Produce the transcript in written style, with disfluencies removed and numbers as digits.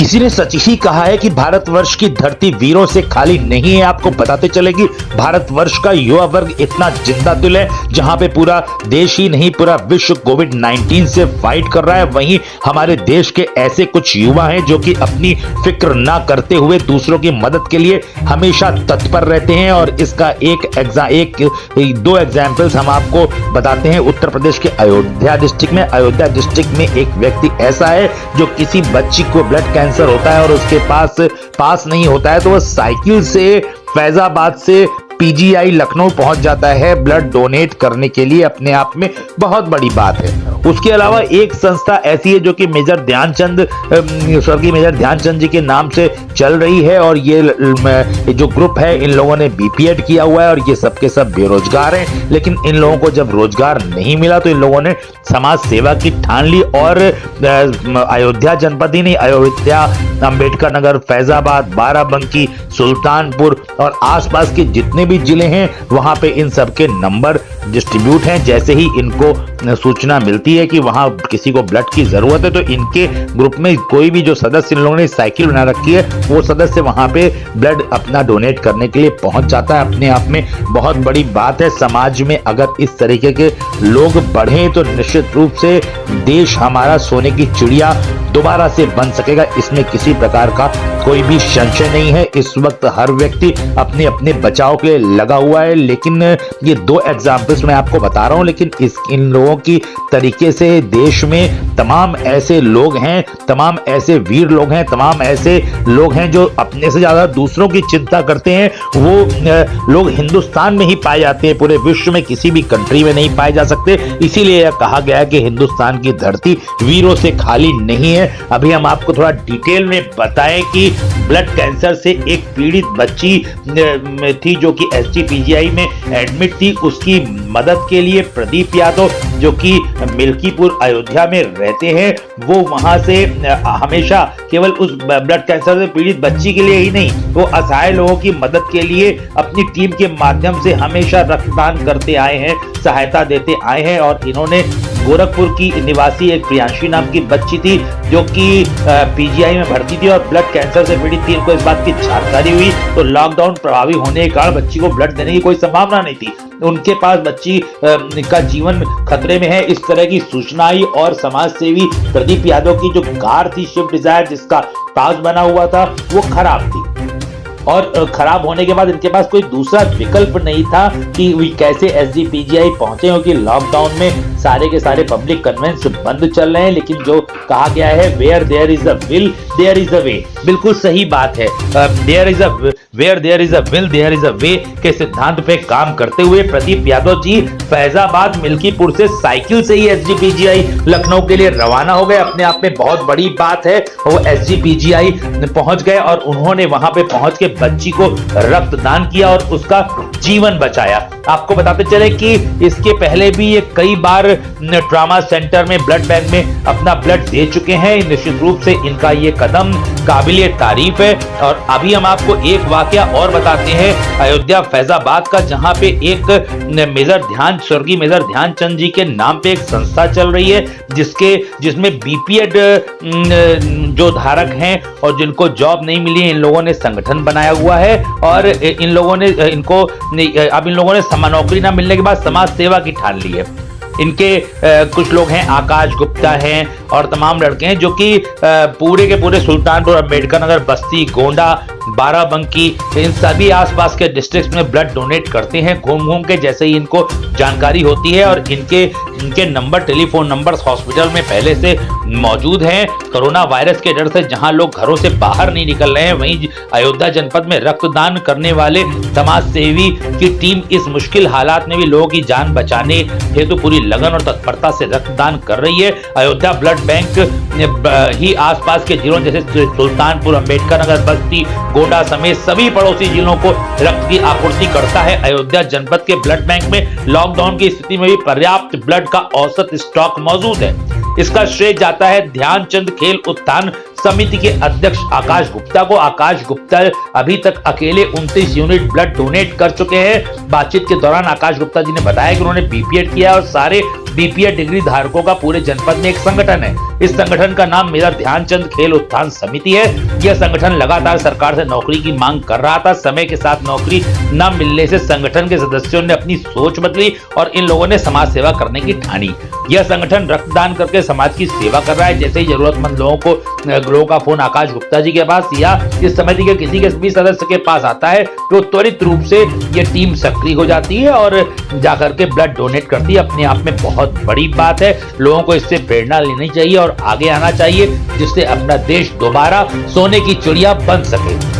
किसी ने सच ही कहा है कि भारतवर्ष की धरती वीरों से खाली नहीं है। आपको बताते चले कि भारतवर्ष का युवा वर्ग इतना जिंदा दिल है, जहां पे पूरा देश ही नहीं पूरा विश्व कोविड-19 से फाइट कर रहा है। वहीं हमारे देश के ऐसे कुछ युवा हैं जो कि अपनी फिक्र ना करते हुए दूसरों की मदद के लिए हमेशा तत्पर रहते हैं। और इसका दो एग्जाम्पल्स हम आपको बताते हैं। उत्तर प्रदेश के अयोध्या डिस्ट्रिक्ट में एक व्यक्ति ऐसा है जो किसी बच्ची को ब्लड कैंसर होता है और उसके पास नहीं होता है, तो वह साइकिल से फैजाबाद से पीजीआई लखनऊ पहुंच जाता है ब्लड डोनेट करने के लिए। अपने आप में बहुत बड़ी बात है। उसके अलावा एक संस्था ऐसी है जो कि स्वर्गीय मेजर ध्यानचंद जी के नाम से चल रही है, और ये जो ग्रुप है इन लोगों ने बीपीएड किया हुआ है और ये सबके सब बेरोजगार हैं। लेकिन इन लोगों को जब रोजगार नहीं मिला तो इन लोगों ने समाज सेवा की ठान ली और अयोध्या जनपद ही नहीं, अयोध्या, अंबेडकर नगर, फैजाबाद, बाराबंकी, सुल्तानपुर और आसपास के जितने भी जिले हैं वहां पे इन सब के नंबर डिस्ट्रीब्यूट हैं। जैसे ही इनको सूचना मिलती है कि वहां किसी को ब्लड की जरूरत है तो इनके ग्रुप में कोई भी जो सदस्य इन लोगों ने साइकिल बना रखी है वो सदस्य वहां पे ब्लड अपना डोनेट करने के लिए पहुंच जाता है। अपने आप में बहुत बड़ी बात है। समाज में अगर इस तरीके के लोग बढ़े तो निश्चित रूप से देश हमारा सोने की चिड़िया दोबारा से बन सकेगा, इसमें किसी प्रकार का कोई भी संशय नहीं है। इस वक्त हर व्यक्ति अपने अपने बचाव के लिए लगा हुआ है। लेकिन ये दो एग्जाम्पल्स मैं आपको बता रहा हूं, लेकिन इन लोगों की तरीके से देश में तमाम ऐसे लोग हैं, तमाम ऐसे वीर लोग हैं, तमाम ऐसे लोग हैं जो अपने से ज्यादा दूसरों की चिंता करते हैं। वो लोग हिंदुस्तान में ही पाए जाते हैं, पूरे विश्व में किसी भी कंट्री में नहीं पाए जा सकते। इसीलिए यह कहा गया है कि हिंदुस्तान की धरती वीरों से खाली नहीं है। अभी हम आपको थोड़ा डिटेल में बताएं कि ब्लड कैंसर से एक पीड़ित बच्ची थी जो कि एसजीपीजीआई में एडमिट थी। उसकी मदद के लिए प्रदीप यादव जो कि मिल्कीपुर अयोध्या में रहते हैं, वो वहां से हमेशा केवल उस ब्लड कैंसर से पीड़ित बच्ची के लिए ही नहीं, वो असहाय लोगों की मदद के लिए अपनी टीम के माध्यम से हमेशा रक्तदान करते आए हैं, सहायता देते आए हैं। और इन्होंने गोरखपुर की निवासी एक प्रियांशी नाम की बच्ची थी जो कि पीजीआई में भर्ती थी और ब्लड कैंसर से पीड़ित थी। इनको इस बात की जानकारी हुई तो लॉकडाउन प्रभावी होने के कारण बच्ची को ब्लड देने की कोई संभावना नहीं थी, उनके पास बच्ची का जीवन खतरे में है, इस तरह की सूचना आई। और समाज सेवी प्रदीप यादव की जो कार थी स्विफ्ट डिजायर जिसका ताज बना हुआ था वो खराब थी, और खराब होने के बाद इनके पास कोई दूसरा विकल्प नहीं था कि वे कैसे एसजीपीजीआई पहुंचे, क्योंकि लॉकडाउन में सारे के सारे पब्लिक कन्वेंस बंद चल रहे हैं। लेकिन जो कहा गया है where there is a will there is a way, बिल्कुल सही बात है। Where there is a will there is a way के सिद्धांत पे काम करते हुए प्रदीप यादव जी फैजाबाद मिल्कीपुर से साइकिल से ही एसजीपीजीआई लखनऊ के लिए रवाना हो गए। अपने आप में बहुत बड़ी बात है। वो एसजीपीजीआई पहुंच गए और उन्होंने वहां पे पहुंच के बच्ची को रक्तदान किया और उसका जीवन बचाया। आपको बताते चले कि इसके पहले भी ये कई बार ट्रॉमा सेंटर में ब्लड बैंक में अपना ब्लड दे चुके हैं। निश्चित रूप से इनका ये कदम काबिले तारीफ है। और अभी हम आपको एक वाकया और बताते हैं अयोध्या फैजाबाद का, जहां पे एक स्वर्गीय मेजर ध्यानचंद जी के नाम पे एक संस्था चल रही है जिसमें बीपीएड जो धारक हैं और जिनको जॉब नहीं मिली इन लोगों ने संगठन बनाया हुआ है। और इन लोगों ने नौकरी ना मिलने के बाद समाज सेवा की ठान ली है। इनके कुछ लोग हैं, आकाश गुप्ता हैं और तमाम लड़के हैं जो कि पूरे के पूरे सुल्तानपुर, अंबेडकर नगर, बस्ती, गोंडा, बाराबंकी, इन सभी आसपास के डिस्ट्रिक्ट्स में ब्लड डोनेट करते हैं घूम घूम के, जैसे ही इनको जानकारी होती है। और इनके नंबर, टेलीफोन नंबर हॉस्पिटल में पहले से मौजूद हैं। कोरोना वायरस के डर से जहां लोग घरों से बाहर नहीं निकल रहे हैं, वहीं अयोध्या जनपद में रक्तदान करने वाले समाज सेवी की टीम इस मुश्किल हालात में भी लोगों की जान बचाने हेतु पूरी लगन और तत्परता से रक्तदान कर रही है। अयोध्या ब्लड बैंक ही आसपास के जिलों जैसे सुल्तानपुर, अंबेडकर नगर, बस्ती, गोंडा समेत सभी पड़ोसी जिलों को रक्त की आपूर्ति करता है। अयोध्या जनपद के के ब्लड बैंक में लॉकडाउन की स्थिति में भी पर्याप्त ब्लड का औसत स्टॉक मौजूद है। इसका श्रेय जाता है ध्यानचंद खेल उत्थान समिति के अध्यक्ष आकाश गुप्ता को। आकाश गुप्ता अभी तक अकेले 29 यूनिट ब्लड डोनेट कर चुके हैं। बातचीत के दौरान आकाश गुप्ता जी ने बताया कि उन्होंने बीपीएड किया और सारे बीपीएड डिग्री धारकों का पूरे जनपद में एक संगठन है। इस संगठन का नाम मेरा ध्यानचंद खेल उत्थान समिति है। यह संगठन लगातार सरकार से नौकरी की मांग कर रहा था। समय के साथ नौकरी न मिलने से संगठन के सदस्यों ने अपनी सोच बदली और इन लोगों ने समाज सेवा करने की ठानी। यह संगठन रक्तदान करके समाज की सेवा कर रहा है। जैसे ही जरूरतमंद लोगों का फोन आकाश गुप्ता जी के पास या इस समिति के किसी के भी सदस्य के पास आता है तो त्वरित रूप से यह टीम सक्रिय हो जाती है और जाकर के ब्लड डोनेट करती है। अपने आप में बहुत बड़ी बात है। लोगों को इससे प्रेरणा लेनी चाहिए और आगे आना चाहिए, जिससे अपना देश दोबारा सोने की चिड़िया बन सके।